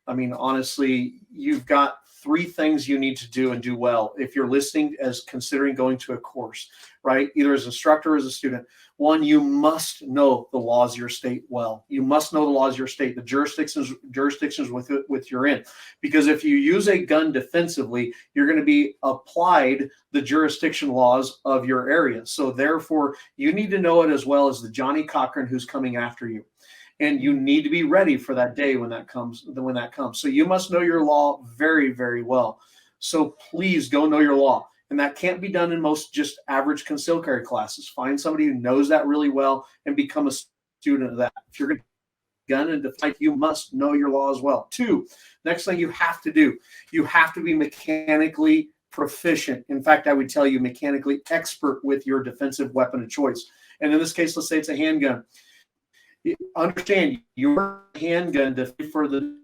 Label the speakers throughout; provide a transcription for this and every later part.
Speaker 1: I mean, honestly, you've got three things you need to do and do well if you're listening as considering going to a course, right? Either as an instructor or as a student. One, you must know the laws of your state well. You must know the laws of your state, the jurisdictions with you're in. Because if you use a gun defensively, you're going to be applied the jurisdiction laws of your area. So therefore, you need to know it as well as the Johnny Cochran who's coming after you. And you need to be ready for that day when that comes. So you must know your law very, very well. So please go know your law. And that can't be done in most just average concealed carry classes. Find somebody who knows that really well and become a student of that. If you're going to gun and defense, you must know your law as well. Two, next thing you have to do, you have to be mechanically proficient. In fact, I would tell you mechanically expert with your defensive weapon of choice. And in this case, let's say it's a handgun. Understand your handgun for the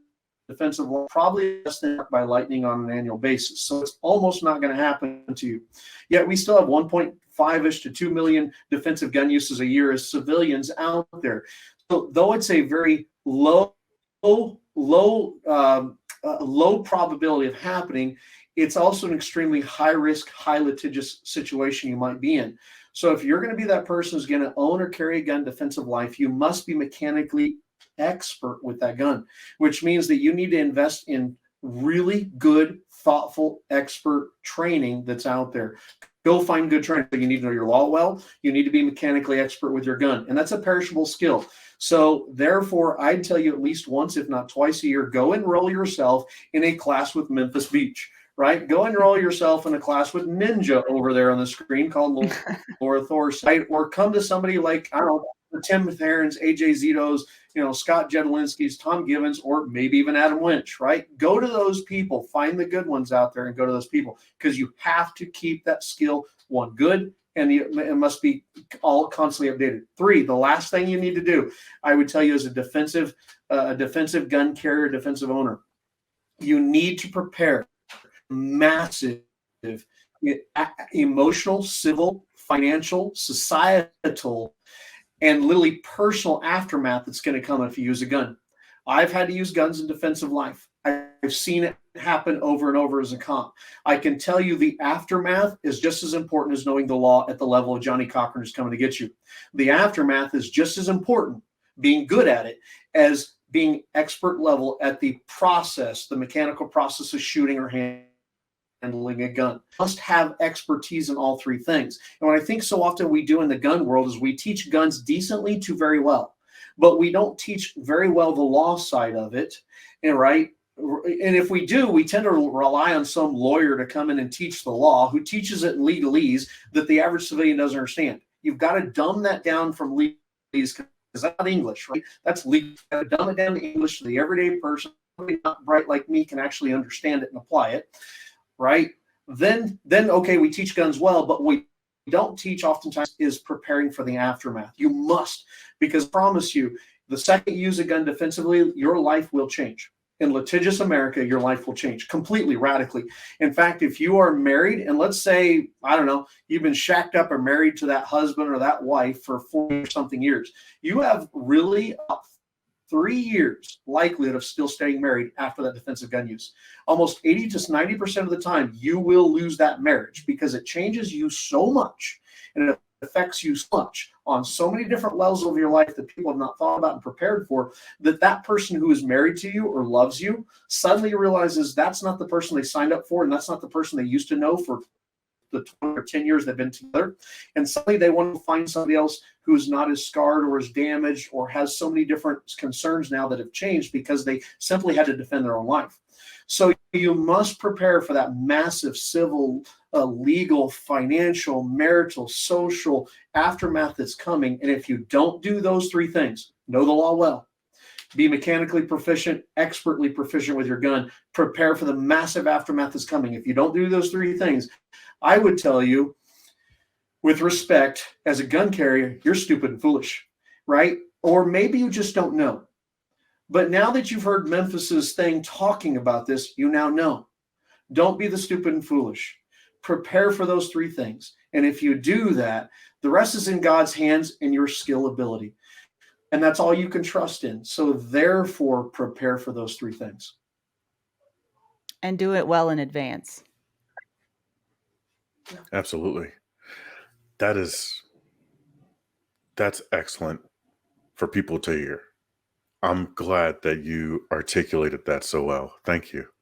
Speaker 1: defensive law probably less than by lightning on an annual basis. So it's almost not going to happen to you. Yet we still have 1.5-ish to 2 million defensive gun uses a year as civilians out there. So though it's a very low probability of happening, it's also an extremely high risk, high litigious situation you might be in. So if you're going to be that person who's going to own or carry a gun defensive life, you must be mechanically expert with that gun, which means that you need to invest in really good, thoughtful, expert training that's out there. Go find good training. You need to know your law well. You need to be mechanically expert with your gun. And that's a perishable skill. So therefore, I'd tell you at least once, if not twice a year, go enroll yourself in a class with Memphis Beach. Right? Go enroll yourself in a class with Ninja over there on the screen called Laura Thorsight, or come to somebody like, I don't know, the Tim Therins, AJ Zito's, Scott Jedlinski's, Tom Givens, or maybe even Adam Winch, right? Go to those people, find the good ones out there and go to those people, because you have to keep that skill one good, and it must be all constantly updated. Three, the last thing you need to do, I would tell you as a defensive gun carrier, defensive owner, you need to prepare massive emotional, civil, financial, societal, and literally personal aftermath that's going to come if you use a gun. I've had to use guns in defensive life. I've seen it happen over and over as a cop. I can tell you the aftermath is just as important as knowing the law at the level of Johnny Cochran who's coming to get you. The aftermath is just as important, being good at it, as being expert level at the process, the mechanical process of shooting or handling a gun. Must have expertise in all three things. And what I think so often we do in the gun world is we teach guns decently to very well, but we don't teach very well the law side of it. And right. And if we do, we tend to rely on some lawyer to come in and teach the law, who teaches it in legalese that the average civilian doesn't understand. You've got to dumb that down from legalese, because that's not English, right? That's legal. You've got to dumb it down to English so the everyday person, somebody not bright like me, can actually understand it and apply it. Right? Then okay, we teach guns well, but we don't teach oftentimes is preparing for the aftermath. You must, because I promise you, the second you use a gun defensively, your life will change. In litigious America, your life will change completely, radically. In fact, if you are married, and let's say, I don't know, you've been shacked up or married to that husband or that wife for 40 or something years, you have really 3 years likelihood of still staying married after that defensive gun use. Almost 80 to 90% of the time, you will lose that marriage because it changes you so much and it affects you so much on so many different levels of your life that people have not thought about and prepared for, that person who is married to you or loves you suddenly realizes that's not the person they signed up for, and that's not the person they used to know for the 20 or 10 years they've been together. And suddenly they want to find somebody else who's not as scarred or as damaged or has so many different concerns now that have changed because they simply had to defend their own life. So you must prepare for that massive civil, legal, financial, marital, social aftermath that's coming. And if you don't do those three things, know the law well, be mechanically proficient, expertly proficient with your gun, prepare for the massive aftermath that's coming. If you don't do those three things, I would tell you, with respect, as a gun carrier, you're stupid and foolish, right? Or maybe you just don't know. But now that you've heard Memphis's thing talking about this, you now know. Don't be the stupid and foolish. Prepare for those three things. And if you do that, the rest is in God's hands and your skill ability. And that's all you can trust in. So therefore, prepare for those three things.
Speaker 2: and do it well in advance.
Speaker 3: Absolutely. That's excellent for people to hear. I'm glad that you articulated that so well. Thank you.